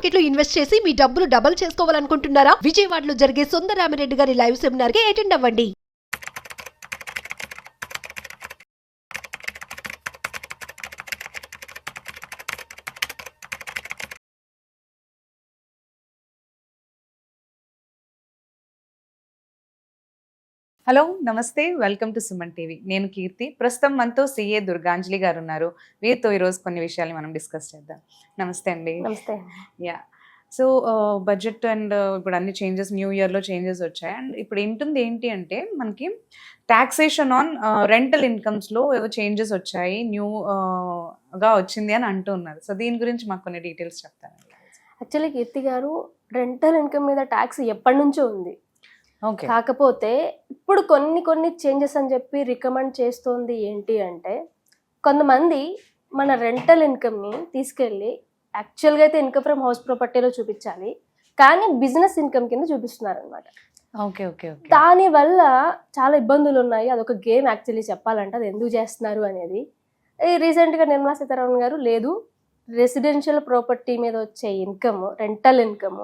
Market లో invest చేసి మీ డబ్బులు డబుల్ చేసుకోవాలనుకుంటున్నారా? విజయవాడలో జరిగే సుందరరామిరెడ్డి గారి లైవ్ సెమినార్ కి అటెండ్ అవ్వండి. హలో నమస్తే, వెల్కమ్ టు సుమన్ టీవీ. నేను కీర్తి. ప్రస్తుతం మనతో సిఏ దుర్గాంజలి గారు ఉన్నారు. వీరితో ఈరోజు కొన్ని విషయాలు మనం డిస్కస్ చేద్దాం. నమస్తే అండి. నమస్తే. యా, సో బడ్జెట్ అండ్ ఇప్పుడు అన్ని చేంజెస్, న్యూ ఇయర్లో చేంజెస్ వచ్చాయి. అండ్ ఇప్పుడు ఏంటి అంటే మనకి టాక్సేషన్ ఆన్ రెంటల్ ఇన్కమ్స్లో ఏవో చేంజెస్ వచ్చాయి, గా వచ్చింది అని అంటున్నారు. సో దీని గురించి మాకు కొన్ని డీటెయిల్స్ చెప్తారండి. యాక్చువల్లీ కీర్తి గారు, రెంటల్ ఇన్కమ్ మీద ట్యాక్స్ ఎప్పటి నుంచో ఉంది. కాకపోతే ఇప్పుడు కొన్ని చేంజెస్ అని చెప్పి రికమెండ్ చేస్తోంది ఏంటి అంటే, కొంతమంది మన రెంటల్ ఇన్కమ్ని తీసుకెళ్ళి యాక్చువల్గా అయితే ఇన్కమ్ ఫ్రమ్ హౌస్ ప్రాపర్టీలో చూపించాలి, కానీ బిజినెస్ ఇన్కమ్ కింద చూపిస్తున్నారు అనమాట. దానివల్ల చాలా ఇబ్బందులు ఉన్నాయి. అదొక గేమ్ యాక్చువల్లీ చెప్పాలంటే. అది ఎందుకు చేస్తున్నారు అనేది రీసెంట్గా నిర్మలా సీతారామన్ గారు లేదు, రెసిడెన్షియల్ ప్రాపర్టీ మీద వచ్చే income, rental income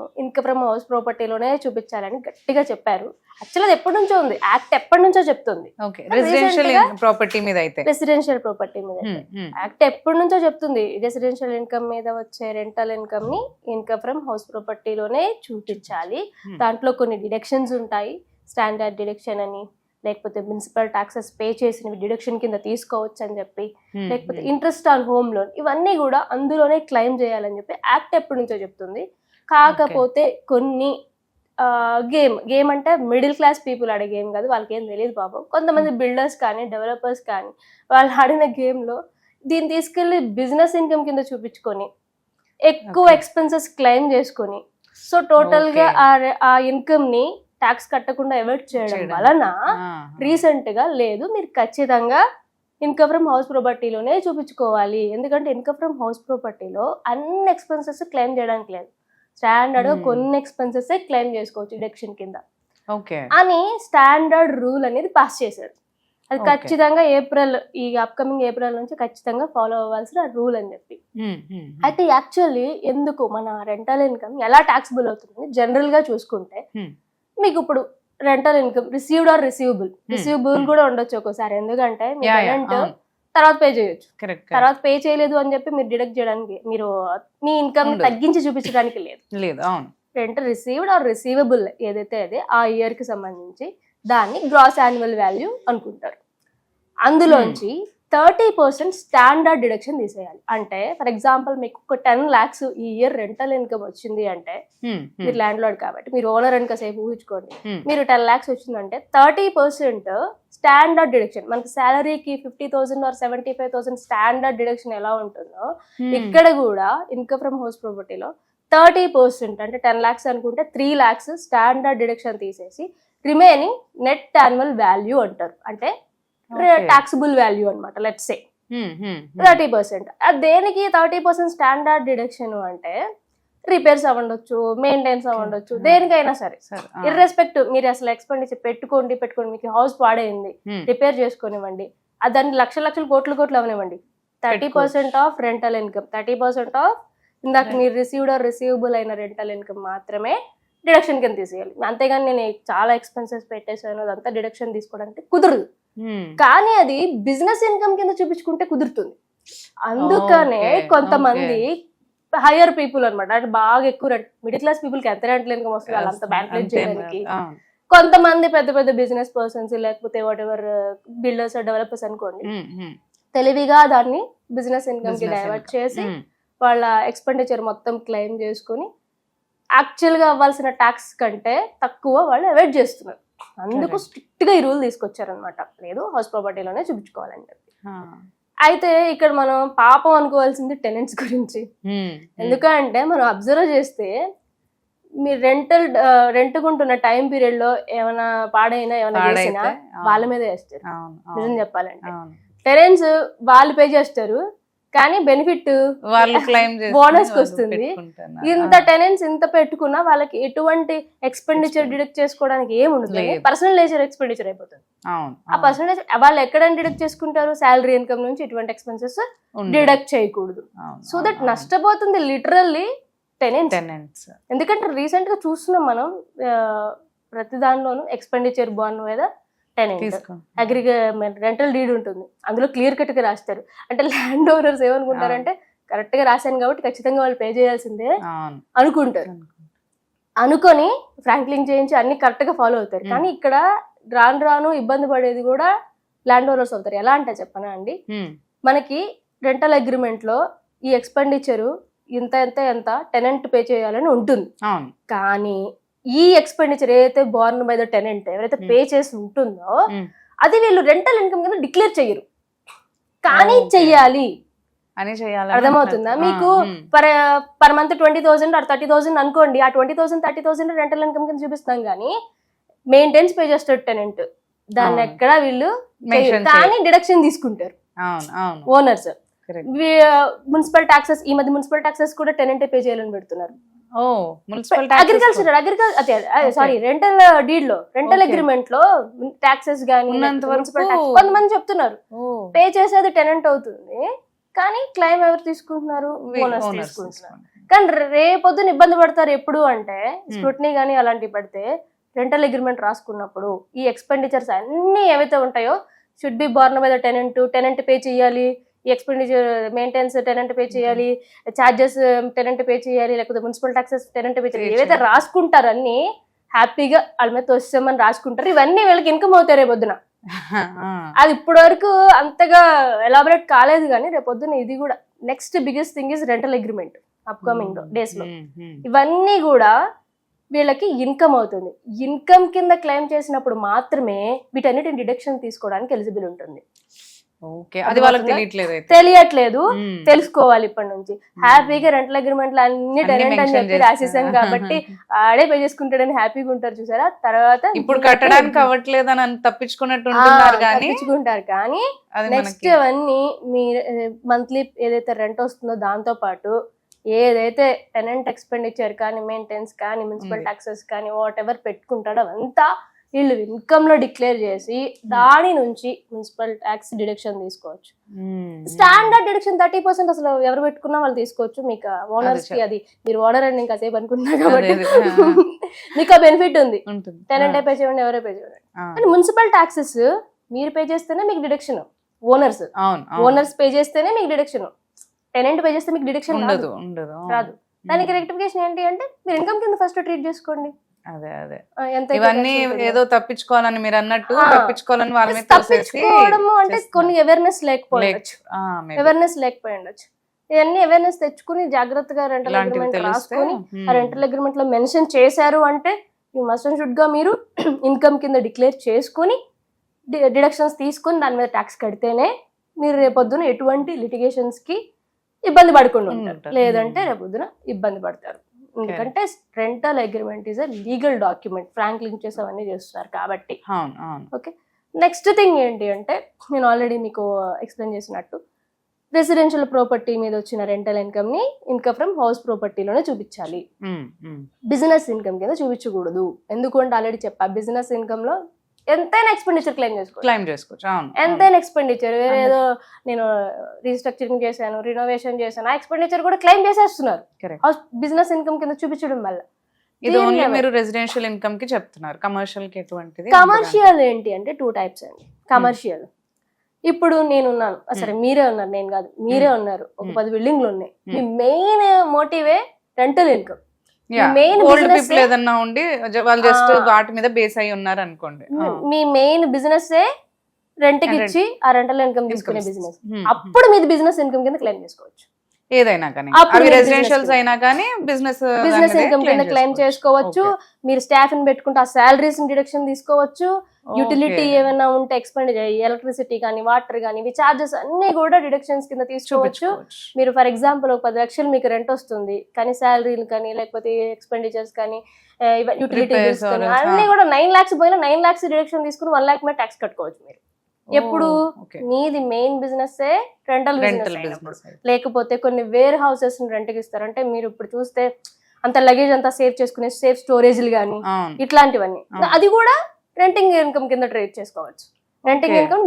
from house ప్రాపర్టీలోనే చూపించాలని గట్టిగా చెప్పారు. యాక్చువల్లీ అది ఎప్పటి నుంచో ఉంది, యాక్ట్ ఎప్పటి నుంచో చెప్తుంది. రెసిడెన్షియల్ ప్రాపర్టీ మీద యాక్ట్ ఎప్పటి నుంచో చెప్తుంది, రెసిడెన్షియల్ ఇన్కమ్ మీద వచ్చే రెంటల్ ఇన్కమ్ ని ఇన్కమ్ ఫ్రమ్ హౌస్ ప్రాపర్టీలోనే చూపించాలి. దాంట్లో కొన్ని డిడక్షన్స్ ఉంటాయి, స్టాండర్డ్ డిడక్షన్ అని, లేకపోతే మున్సిపల్ టాక్సెస్ పే చేసినవి డిడక్షన్ కింద తీసుకోవచ్చు అని చెప్పి, లేకపోతే ఇంట్రెస్ట్ ఆన్ హోమ్ లోన్, ఇవన్నీ కూడా అందులోనే క్లెయిమ్ చేయాలని చెప్పి యాక్ట్ ఎప్పటి నుంచో చెప్తుంది. కాకపోతే కొన్ని గేమ్ అంటే మిడిల్ క్లాస్ పీపుల్ ఆడే గేమ్ కాదు, వాళ్ళకి ఏం తెలియదు పాపం. కొంతమంది బిల్డర్స్ కానీ డెవలపర్స్ కానీ వాళ్ళు ఆడిన గేమ్లో దీన్ని తీసుకెళ్ళి బిజినెస్ ఇన్కమ్ కింద చూపించుకొని ఎక్కువ ఎక్స్పెన్సెస్ క్లెయిమ్ చేసుకొని, సో టోటల్గా ఆ ఇన్కమ్ని ట్యాక్స్ కట్టకుండా అవాయిడ్ చేయడం వలన రీసెంట్ గా లేదు, మీరు ఖచ్చితంగా ఇన్కమ్ ఫ్రమ్ హౌస్ ప్రాపర్టీలోనే చూపించుకోవాలి. ఎందుకంటే ఇన్కమ్ ఫ్రమ్ హౌస్ ప్రాపర్టీలో అన్ని ఎక్స్పెన్సెస్ క్లెయిమ్ చేయడానికి లేదు, స్టాండర్డ్ కొన్ని ఎక్స్పెన్సెస్ క్లెయిమ్ చేసుకోవచ్చు డిడక్షన్ కింద అని స్టాండర్డ్ రూల్ అనేది పాస్ చేశారు. అది ఖచ్చితంగా ఈ అప్కమింగ్ ఏప్రిల్ నుంచి ఖచ్చితంగా ఫాలో అవ్వాల్సిన రూల్ అని చెప్పి. అయితే యాక్చువల్లీ ఎందుకు మన రెంటల్ ఇన్కమ్ ఎలా టాక్సిబుల్ అవుతుంది జనరల్ గా చూసుకుంటే, మీకు ఇప్పుడు rental income received are receivable కూడా ఉండొచ్చు ఒక్కోసారి. ఎందుకంటే మీ రెంట్ తర్వాత పే చేయొచ్చు, తర్వాత పే చేయలేదు అని చెప్పి మీరు డిడక్ట్ చేయడానికి, మీరు మీ ఇన్కమ్ తగ్గించి చూపించడానికి లేదు. రెంట్ రిసీవ్డ్ ఆర్ రిసీవబుల్ ఏదైతే అదే ఆ ఇయర్ కి సంబంధించి దాన్ని గ్రాస్ యాన్యువల్ వాల్యూ అనుకుంటారు. అందులోంచి 30% స్టాండర్డ్ డిడక్షన్ తీసేయాలి. అంటే ఫర్ ఎగ్జాంపుల్ మీకు ఒక 10 lakhs ఈ ఇయర్ రెంటల్ ఇన్కమ్ వచ్చింది అంటే, మీరు ల్యాండ్ లార్డ్ కాబట్టి మీరు ఓనర్ అని కాసేపు ఊహించుకోండి, మీరు 10 lakhs వచ్చిందంటే 30% స్టాండర్డ్ డిడక్షన్. మనకి శాలరీకి 50,000 ఆర్ 75,000 స్టాండర్డ్ డిడక్షన్ ఎలా ఉంటుందో, ఇక్కడ కూడా ఇన్కమ్ ఫ్రమ్ హౌస్ ప్రాపర్టీలో 30% అంటే 10 lakhs అనుకుంటే 3 lakhs స్టాండర్డ్ డిడక్షన్ తీసేసి రిమైనింగ్ నెట్ యాన్యువల్ వాల్యూ అంటారు. అంటే టాక్సిబుల్ వాల్యూ అనమాట. Let's say 30%. దేనికి 30% స్టాండర్డ్ డిడక్షన్ అంటే, రిపేర్స్ అవ్వండొచ్చు, మెయింటెనెన్స్ అవ్వండొచ్చు, దేనికైనా సరే ఇర్రెస్పెక్టివ్. మీరు అసలు ఎక్స్పెండిచర్ పెట్టుకోండి, మీకు హౌస్ పాడైంది రిపేర్ చేసుకునివ్వండి, దాన్ని లక్షలు కోట్లు అవనివ్వండి, 30% ఆఫ్ రెంటల్ ఇన్కమ్, 30% ఆఫ్ ఇందాక మీరు రిసీవ్డ్ ఆర్ రిసీవబుల్ అయిన రెంటల్ ఇన్కమ్ మాత్రమే డిడక్షన్ కింద తీసేయాలి. అంతేగాని నేను చాలా ఎక్స్పెన్సెస్ పెట్టేసాను అదంతా డిడక్షన్ తీసుకోవడానికి కుదరదు. కానీ అది బిజినెస్ ఇన్కమ్ కింద చూపించుకుంటే కుదురుతుంది. అందుకనే కొంతమంది హైయర్ పీపుల్ అనమాట, అంటే బాగా ఎక్కువ మిడిల్ క్లాస్ పీపుల్ కి ఎంత రెంటల్ ఇన్కమ్ వస్తుంది వాళ్ళంతా బ్యాక్లెట్ చేయడానికి, కొంతమంది పెద్ద బిజినెస్ పర్సన్స్ లేకపోతే వాట్ ఎవర్ బిల్డర్స్ డెవలపర్స్ అనుకోండి, తెలివిగా దాన్ని బిజినెస్ ఇన్కమ్ కి డైవర్ట్ చేసి వాళ్ళ ఎక్స్పెండిచర్ మొత్తం క్లెయిమ్ చేసుకుని యాక్చువల్ గా అవ్వాల్సిన ట్యాక్స్ కంటే తక్కువ వాళ్ళు అవాయిడ్ చేస్తున్నారు. అందుకు స్ట్రిక్ట్ గా ఈ రూల్ తీసుకొచ్చారనమాట, లేదు హౌస్ ప్రాపర్టీలోనే చూపించుకోవాలని చెప్పి. అయితే ఇక్కడ మనం పాపం అనుకోవాల్సింది టెనెంట్స్ గురించి. ఎందుకంటే మనం అబ్జర్వ్ చేస్తే మీరు రెంట్కుంటున్న టైం పీరియడ్ లో ఏమైనా పాడైనా ఏమైనా చేసినా వాళ్ళ మీద వేస్తారు. నిజం చెప్పాలంటే టెనెంట్స్ వాళ్ళు పే చేస్తారు, కానీ బెనిఫిట్ బోనస్ కి వస్తుంది. ఇంత టెనెంట్స్ ఇంత పెట్టుకున్నా వాళ్ళకి ఎటువంటి ఎక్స్పెండిచర్ డిడక్ట్ చేసుకోవడానికి ఏముండదు, పర్సనల్ నేచర్ ఎక్స్పెండిచర్ అయిపోతుంది. ఆ పర్సనల్ వాళ్ళు ఎక్కడ డిడక్ట్ చేసుకుంటారు, శాలరీ ఇన్కమ్ నుంచి ఇటువంటి ఎక్స్పెన్సెస్ డిడక్ట్ చేయకూడదు. సో దట్ నష్టపోతుంది లిటరల్లీ టెనెంట్స్. ఎందుకంటే రీసెంట్ గా చూస్తున్నాం మనం ప్రతి దానిలోనూ ఎక్స్పెండిచర్ బాండ్ మీద టెనెంట్ రెంటల్ డీడ్ ఉంటుంది, అందులో క్లియర్ కట్ గా రాస్తారు. అంటే ల్యాండ్ ఓనర్స్ ఏమనుకుంటారంటే కరెక్ట్ గా రాశాను కాబట్టి ఖచ్చితంగా వాళ్ళు పే చేయాల్సిందే అనుకుంటారు. అనుకొని ఫ్రాంక్లింగ్ చేయించి అన్ని కరెక్ట్ గా ఫాలో అవుతారు. కానీ ఇక్కడ రాను రాను ఇబ్బంది పడేది కూడా ల్యాండ్ ఓనర్స్ అవుతారు. ఎలా అంటే చెప్పనా అండి, మనకి రెంటల్ అగ్రిమెంట్ లో ఈ ఎక్స్పెండిచరు ఇంత ఎంత ఎంత టెనెంట్ పే చేయాలని ఉంటుంది. కానీ ఈ ఎక్స్పెండిచర్ ఏదైతే బోర్న్ బై ద టెనెంట్ ఎవరైతే పే చేసి ఉంటుందో అది వీళ్ళు రెంటల్ ఇన్కమ్ కింద డిక్లేర్ చెయ్యరు, కానీ చెయ్యాలి అని చేయాలి. అర్థమవుతుందా మీకు? పర్ మంత్ 20,000 ఆర్ 30,000 అనుకోండి, ఆ 20,000 30,000 రెంటల్ ఇన్కమ్ కింద చూపిస్తాం. కానీ మెయింటెన్స్ పే చేస్తాడు టెనెంట్, దాన్ని ఎక్కడ వీళ్ళు కానీ డిడక్షన్ తీసుకుంటారు ఓనర్స్. మున్సిపల్ టాక్సెస్, ఈ మధ్య మున్సిపల్ టాక్సెస్ కూడా టెనెంట్ పే చేయాలని పెడుతున్నారు. రెంటల్ డీడ్ లో రెంటల్ అగ్రిమెంట్ లో టాక్సెస్ గానీ కొంతమంది చెప్తున్నారు పే చేసేది టెనెంట్ అవుతుంది, కానీ క్లైమ్ ఎవరు తీసుకుంటున్నారు? ఓనర్స్ తీసుకుంటున్నారు. కానీ రేపొద్దున ఇబ్బంది పడతారు ఎప్పుడు అంటే స్క్రూటినీ గానీ అలాంటివి పడితే రెంటల్ అగ్రిమెంట్ రాసుకున్నప్పుడు ఈ ఎక్స్పెండిచర్స్ అన్ని ఏవైతే ఉంటాయో should be born by the tenant pay చేయాలి, ఈ ఎక్స్పెండిచర్ మెయింటెనెన్స్ టెనెంట్ పే చేయాలి, చార్జెస్ టెనెంట్ పే చేయాలి, లేకపోతే మున్సిపల్ టాక్సెస్ టెనెంట్ పే చేయాలి, ఏవైతే రాసుకుంటారు అన్ని హ్యాపీగా వాళ్ళ మీద తోస్తామని రాసుకుంటారు. ఇవన్నీ వీళ్ళకి ఇన్కమ్ అవుతాయి రేపొద్దున. అది ఇప్పటి వరకు అంతగా ఎలాబరేట్ కాలేదు, కానీ రేపొద్దున ఇది కూడా next biggest thing is rental agreement upcoming days లో. ఇవన్నీ కూడా వీళ్ళకి ఇన్కమ్ అవుతుంది. ఇన్కమ్ కింద క్లెయిమ్ చేసినప్పుడు మాత్రమే వీటన్నిటిని డిడక్షన్ తీసుకోవడానికి ఎలిజిబుల్ ఉంటుంది. అది వాళ్ళకి తెలియట్లేదు, తెలుసుకోవాలి ఇప్పటి నుంచి. హ్యాపీగా రెంటల్ అగ్రిమెంట్ లో అన్ని టెనెంట్ అని చెప్పి రాసేసాం కాబట్టి ఆడే పే చేసుకుంటాడని హ్యాపీగా ఉంటారు చూసారా. తర్వాత ఇప్పుడు కట్టడానికి అవ్వట్లేదు అని తప్పించుకుంటారు కానీ నెక్స్ట్ అవన్నీ మీ మంత్లీ ఏదైతే రెంట్ వస్తుందో దాంతో పాటు ఏదైతే టెనెంట్ ఎక్స్పెండిచర్ కానీ మెయింటెనెన్స్ కానీ మున్సిపల్ టాక్సెస్ కానీ వాట్ ఎవర్ పెట్టుకుంటాడో అవంతా వీళ్ళు ఇన్కమ్ లో డిక్లేర్ చేసి దాని నుంచి మున్సిపల్ ట్యాక్స్ డిడక్షన్ తీసుకోవచ్చు. స్టాండర్డ్ డిడక్షన్ 30% అసలు ఎవరు పెట్టుకున్నా వాళ్ళు తీసుకోవచ్చు. మీకు ఓనర్స్ కి అది మీరు ఓనర్ అని ఇంకా సేపు అనుకుంటున్నారు కాబట్టి మీకు ఆ బెనిఫిట్ ఉంది. టెనెంట్ పే చేయండి, ఎవరే పే చేయండి. కానీ మున్సిపల్ ట్యాక్సెస్ మీరు పే చేస్తేనే మీకు డిడక్షన్, ఓనర్స్ పే చేస్తేనే మీకు డిడక్షన్. టెనెంట్ పే చేస్తే మీకు డిడక్షన్ రాదు. దానికి రెక్టిఫికేషన్ ఏంటి అంటే మీరు ఇన్కమ్ కింద ఫస్ట్ ట్రీట్ చేసుకోండి. ఇవన్నీ ఏదో తప్పించుకోవాలని మీరు అన్నట్టు తప్పించుకోవాలని వాళ్ళ మీద తప్పించుకోవడము అంటే కొన్ని అవేర్నెస్ లేకపోవచ్చు. ఇవన్నీ అవేర్నెస్ తెచ్చుకుని జాగ్రత్తగా రెంటల్ అగ్రిమెంట్ రాసుకొని ఆ రెంటల్ అగ్రిమెంట్ లో మెన్షన్ చేశారు అంటే యూ మస్ట్ అండ్ షుడ్ గా మీరు ఇన్కమ్ కింద డిక్లేర్ చేసుకుని డిడక్షన్స్ తీసుకుని దాని మీద ట్యాక్స్ కడితేనే మీరు రేపొద్దున ఎటువంటి లిటిగేషన్స్ కి ఇబ్బంది పడకుండా ఉంటారు. లేదంటే రేపొద్దున ఇబ్బంది పడతారు. ఎందుకంటే rental agreement is a legal document, Franklin చేసి అవన్నీ చేస్తున్నారు కాబట్టి. ఓకే, నెక్స్ట్ థింగ్ ఏంటి అంటే నేను ఆల్రెడీ మీకు ఎక్స్ప్లెయిన్ చేసినట్టు రెసిడెన్షియల్ ప్రాపర్టీ మీద వచ్చిన రెంటల్ ఇన్కమ్ ని ఇన్కమ్ ఫ్రమ్ హౌస్ ప్రాపర్టీలోనే చూపించాలి, బిజినెస్ ఇన్కమ్ కింద చూపించకూడదు. ఎందుకంటే ఆల్రెడీ చెప్పా బిజినెస్ ఇన్కమ్ లో ఎంతైనా ఎక్స్పెండిచర్ క్లెయిమ్ చేసుకోవచ్చు. ఎంతైనా ఎక్స్పెండిచర్ ఏదో నేను రీస్ట్రక్చరింగ్ చేశాను, రినోవేషన్ చేశాను, ఆ ఎక్స్పెండిచర్ కూడా క్లెయిమ్ చేసేస్తున్నారు బిజినెస్ ఇన్కమ్ కింద చూపించడం వల్ల. ఇది ఓన్లీ మీరు రెసిడెన్షియల్ ఇన్కమ్ కి చెప్తున్నారు. కమర్షియల్ కి ఎటువంటిది? కమర్షియల్ ఏంటి అంటే 2 టైప్స్ అండి. కమర్షియల్ ఇప్పుడు నేను ఉన్నాను, సరే మీరే ఉన్నారు, నేను కాదు, మీరే ఉన్నారు, ఒక 10 బిల్డింగ్లు ఉన్నాయి. మీ main motive rental income. Old people ఏదన్నా ఉండి వాళ్ళు జస్ట్ వాటి మీద బేస్ అయి ఉన్నారు అనుకోండి. మీ మెయిన్ బిజినెస్ రెంట్ కి ఇచ్చి ఆ రెంటల్ ఇన్కమ్ తీసుకునే బిజినెస్, అప్పుడు మీది బిజినెస్ ఇన్కమ్ కింద క్లెయిమ్ చేసుకోవచ్చు. ఏదైనా కానీ రెసిడెన్షియల్స్ అయినా కానీ బిజినెస్ ఇన్కమ్ కింద క్లెయిమ్ చేసుకోవచ్చు. మీరు స్టాఫ్ ని పెట్టుకుంటే ఆ సాలరీస్ డిడక్షన్ తీసుకోవచ్చు. యూటిలిటీ ఏమైనా ఉంటే ఎక్స్పెండిచర్ ఎలక్ట్రిసిటీ కానీ వాటర్ కానీ ఇవి చార్జెస్ అన్ని కూడా డిడక్షన్స్ కింద తీసుకోవచ్చు. మీరు ఫర్ ఎగ్జాంపుల్ 10 లక్షలు మీకు రెంట్ వస్తుంది, కానీ శాలరీలు కానీ లేకపోతే ఎక్స్పెండిచర్స్ కానీ యూటిలిటీ బిల్స్ కానీ అన్ని కూడా 9 lakhs పోయినా 9 lakhs డిడక్షన్ తీసుకుని 1 lakh మీద ట్యాక్స్ కట్టుకోవచ్చు మీరు. ఎప్పుడు మీది మెయిన్ బిజినెస్ రెంటల్ బిజినెస్. లేకపోతే కొన్ని వేర్ హౌసెస్ రెంట్ కి ఇస్తారు. అంటే మీరు ఇప్పుడు చూస్తే అంత లగేజ్ అంతా సేవ్ చేసుకునే సేఫ్ స్టోరేజ్లు కానీ ఇట్లాంటివన్నీ, అది కూడా రెంటింగ్ ఇన్కమ్ కింద ట్రేడ్ చేసుకోవచ్చు. Renting Okay. ఇన్కమ్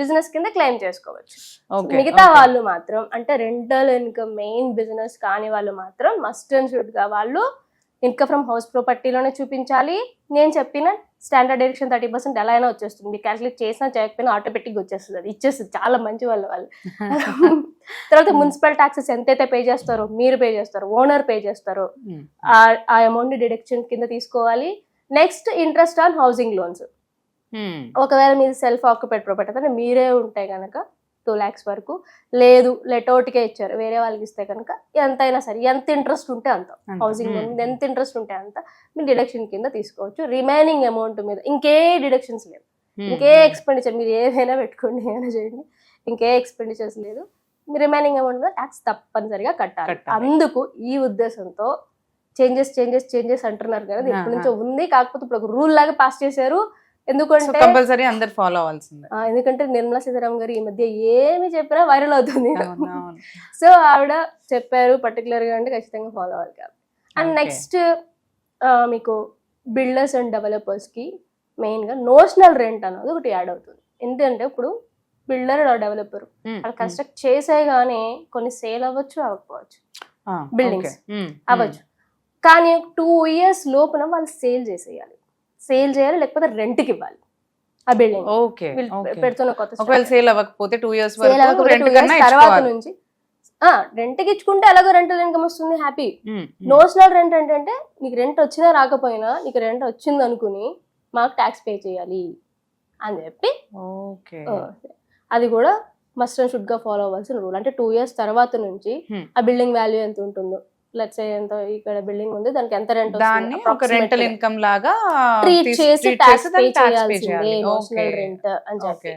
బిజినెస్ కింద క్లెయిమ్ చేసుకోవచ్చు. ఓకే మిగతా వాళ్ళు మాత్రం అంటే రెంటల్ ఇన్కమ్ మెయిన్ బిజినెస్ కాని వాళ్ళు మాత్రం మస్ట్ అండ్ షుడ్ గా వాళ్ళు ఇన్కమ్ ఫ్రమ్ హౌస్ ప్రాపర్టీలోనే చూపించాలి. నేను చెప్పిన స్టాండర్డ్ డైరెక్షన్ 30% ఎలా అయినా వచ్చేస్తుంది. మీరు క్యాల్కులేట్ చేసినా చేయకపోయినా ఆటోమేటిక్ వచ్చేస్తుంది, అది ఇచ్చేస్తుంది. చాలా మంచి వాళ్ళు. తర్వాత మున్సిపల్ ట్యాక్సెస్ ఎంతైతే పే చేస్తారో మీరు పే చేస్తారు, ఓనర్ పే చేస్తారో ఆ అమౌంట్ డిడక్షన్ కింద తీసుకోవాలి. Next interest on housing loans. ఒకవేళ మీరు సెల్ఫ్ ఆక్యుపైడ్ ప్రాపర్టీ అంటే మీరే ఉంటే కనుక 2 lakhs వరకు, లేదు లెటౌట్కే ఇచ్చారు వేరే వాళ్ళకి ఇస్తే కనుక ఎంతైనా సరే, ఎంత ఇంట్రెస్ట్ ఉంటే అంత హౌసింగ్ లోన్ మీద ఎంత ఇంట్రెస్ట్ ఉంటే అంత మీరు డిడక్షన్ కింద తీసుకోవచ్చు. రిమైనింగ్ అమౌంట్ మీద ఇంకే డిడక్షన్స్ లేవు, ఇంకే ఎక్స్పెండిచర్ మీరు ఏదైనా పెట్టుకోండి, ఏమైనా చేయండి, ఇంకే ఎక్స్పెండిచర్స్ లేదు. మీ రిమైనింగ్ అమౌంట్ మీద ట్యాక్స్ తప్పనిసరిగా కట్టాలి. అందుకు ఈ ఉద్దేశంతో చేంజెస్ అంటున్నారు కదా, ఇది ఎప్పటి నుంచో ఉంది. కాకపోతే ఇప్పుడు ఒక రూల్ లాగా పాస్ చేశారు. ఎందుకంటే కంపల్సరీ అందరు ఫాలో అవ్వాల్సిందే. ఎందుకంటే నిర్మలా సీతారామన్ గారు ఈ మధ్య ఏమి చెప్పినా వైరల్ అవుతుంది. సో ఆవిడ చెప్పారు పర్టికులర్ గా అంటే ఖచ్చితంగా ఫాలో అవ్వాలి కాబట్టి. అండ్ నెక్స్ట్ మీకు బిల్డర్స్ అండ్ డెవలపర్స్ కి మెయిన్ గా నోషనల్ రెంట్ అనేది ఒకటి యాడ్ అవుతుంది. ఎందుకంటే ఇప్పుడు బిల్డర్ డెవలపర్ అక్కడ కన్స్ట్రక్ట్ చేసే గానీ కొన్ని సేల్ అవ్వచ్చు, అవ్వకపోవచ్చు, బిల్డింగ్స్ అవ్వచ్చు. కానీ 2 years లోపున వాళ్ళు సేల్ చేయాలి, లేకపోతే రెంట్కి ఇవ్వాలి ఆ బిల్డింగ్. పెడుతున్న కొత్త సేల్ అవ్వకపోతే 2 years తర్వాత నుంచి రెంట్కి ఇచ్చుకుంటే ఎలాగో రెంటల్ ఇన్కమ్ వస్తుంది, హ్యాపీ. నోషనల్ రెంట్ ఏంటంటే నీకు రెంట్ వచ్చినా రాకపోయినా నీకు రెంట్ వచ్చింది అనుకుని మాకు ట్యాక్స్ పే చేయాలి అని చెప్పి, అది కూడా మస్ట్ అండ్ షుడ్ గా ఫాలో అవ్వాల్సిన రూల్. అంటే 2 years తర్వాత నుంచి ఆ బిల్డింగ్ వాల్యూ ఎంత ఉంటుందో, లెట్స్ సే ఎంత ఇక్కడ బిల్డింగ్ ఉంది దానికి ఎంత రెంట్ దాన్ని ఒక రెంటల్ ఇన్కమ్ లాగా ట్రీట్ చేసి ట్యాక్స్ పే చేయాల్సిందే నోషనల్ రెంట్ అని చెప్పి.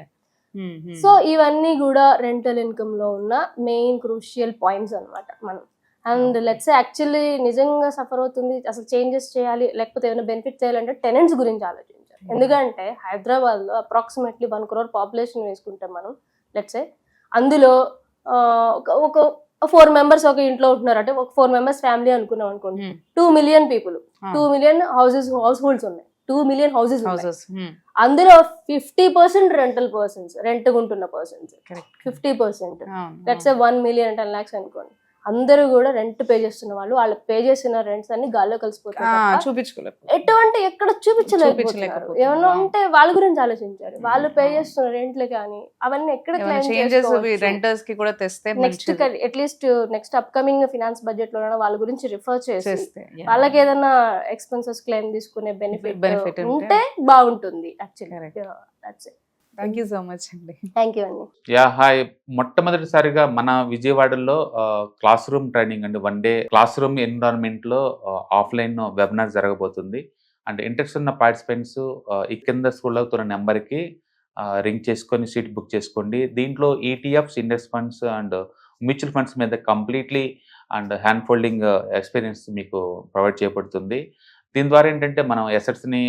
సో ఇవన్నీ కూడా రెంటల్ ఇన్కమ్ లో ఉన్న మెయిన్ క్రూషియల్ పాయింట్స్ అన్నమాట మనం. అండ్ లెట్స్ సే యాక్చువల్లీ నిజంగా సఫర్ అవుతుంది, అసలు చేంజెస్ చేయాలి లేకపోతే ఏమైనా బెనిఫిట్ చేయాలంటే టెనెంట్స్ గురించి ఆలోచించాలి. ఎందుకంటే హైదరాబాద్ లో అప్రాక్సిమేట్లీ 1 crore పాపులేషన్ వేసుకుంటే మనం, లెట్స్ సే అందులో ఒక 4 members ఒక ఇంట్లో ఉంటున్నారు అంటే ఒక 4 members ఫ్యామిలీ అనుకున్నాం అనుకోండి, 2 million people, 2 million house holds ఉన్నాయి, 2 million houses. అందులో 50% రెంటల్ పర్సన్స్, రెంట్ ఉంటున్న persons 50%. Let's say 1 million 10 lakhs అనుకోండి. అందరూ కూడా రెంట్ పే చేస్తున్న వాళ్ళు, వాళ్ళు పే చేసిన రెంట్స్ అన్ని గాల్లో కలిసిపోతారు, ఎటువంటి ఎక్కడ చూపించలేకపోతున్నారు. ఏమన్నా ఉంటే వాళ్ళ గురించి ఆలోచించారు, వాళ్ళు పే చేస్తున్న రెంట్లు కానీ అవన్నీ ఎక్కడ next at least next upcoming finance budget లో వాళ్ళ గురించి రిఫర్ చేసి వాళ్ళకి ఏదైనా ఎక్స్పెన్సెస్ క్లెయిమ్ తీసుకునే బెనిఫిట్ ఉంటే బాగుంటుంది. Actually thank you so much అండి. థ్యాంక్ యూ అండి. హాయ్, మొట్టమొదటిసారిగా మన విజయవాడలో క్లాస్ రూమ్ ట్రైనింగ్ అండి, 1 day క్లాస్ రూమ్ ఎన్విరాన్మెంట్ లో ఆఫ్లైన్ వెబినార్ జరగబోతుంది. అండ్ ఇంట్రెస్ట్ ఉన్న పార్టిసిపెంట్స్ ఈ కింద స్కూల్ అవుతున్న నెంబర్కి రింగ్ చేసుకొని సీట్ బుక్ చేసుకోండి. దీంట్లో ETFs, index funds and mutual funds మీద completely and hand holding experience మీకు ప్రొవైడ్ చేయబడుతుంది. దీని ద్వారా ఏంటంటే మనం ఎసెట్స్ని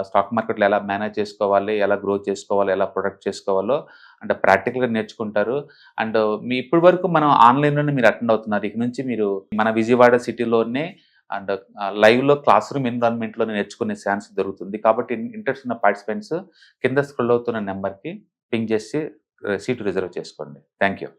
స్టాక్ మార్కెట్లో ఎలా మేనేజ్ చేసుకోవాలి, ఎలా గ్రో చేసుకోవాలి, ఎలా ప్రొడక్ట్ చేసుకోవాలో అంటే ప్రాక్టికల్గా నేర్చుకుంటారు. అండ్ మీ ఇప్పటి వరకు మనం ఆన్లైన్లోనే మీరు అటెండ్ అవుతున్నారు. ఇక నుంచి మీరు మన విజయవాడ సిటీలోనే అండ్ లైవ్లో క్లాస్ రూమ్ ఎన్విరాన్మెంట్లో నేర్చుకునే ఛాన్స్ దొరుకుతుంది. కాబట్టి ఇంట్రెస్ట్ ఉన్న పార్టిసిపెంట్స్ కింద స్క్రోల్ అవుతున్న నెంబర్కి పింగ్ చేసి సీటు రిజర్వ్ చేసుకోండి. Thank you.